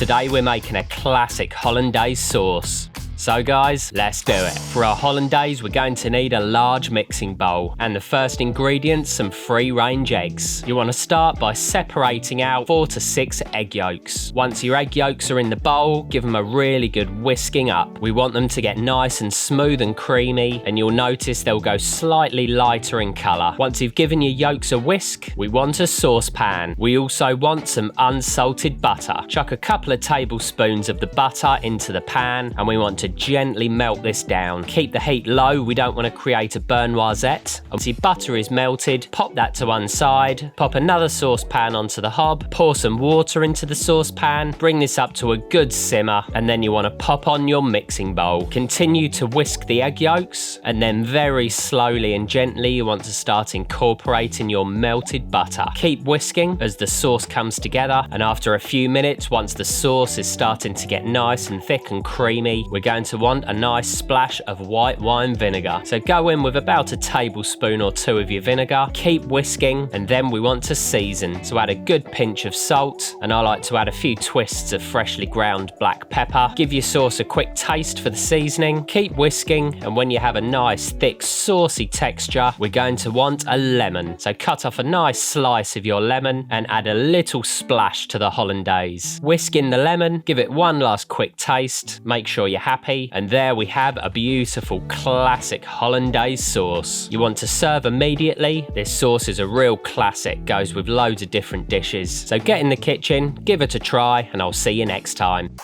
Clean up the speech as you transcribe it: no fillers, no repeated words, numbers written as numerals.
Today we're making a classic hollandaise sauce. So guys, let's do it. For our hollandaise, we're going to need a large mixing bowl, and the first ingredient, some free-range eggs. You want to start by separating out 4 to 6 egg yolks. Once your egg yolks are in the bowl, give them a really good whisking up. We want them to get nice and smooth and creamy, and you'll notice they'll go slightly lighter in colour. Once you've given your yolks a whisk, we want a saucepan. We also want some unsalted butter. Chuck a couple of tablespoons of the butter into the pan, and we want to gently melt this down. Keep the heat low, we don't want to create a burn noisette. Once your butter is melted, pop that to one side, pop another saucepan onto the hob, pour some water into the saucepan, bring this up to a good simmer, and then you want to pop on your mixing bowl. Continue to whisk the egg yolks, and then very slowly and gently you want to start incorporating your melted butter. Keep whisking as the sauce comes together, and after a few minutes, once the sauce is starting to get nice and thick and creamy, we're going to want a nice splash of white wine vinegar. So go in with about a tablespoon or 2 of your vinegar, keep whisking, and then we want to season. So add a good pinch of salt, and I like to add a few twists of freshly ground black pepper. Give your sauce a quick taste for the seasoning, keep whisking, and when you have a nice thick saucy texture, we're going to want a lemon. So cut off a nice slice of your lemon and add a little splash to the hollandaise. Whisk in the lemon, give it one last quick taste, make sure you're happy, and there we have a beautiful classic hollandaise sauce. You want to serve immediately. This sauce is a real classic, goes with loads of different dishes. So get in the kitchen, give it a try, and I'll see you next time.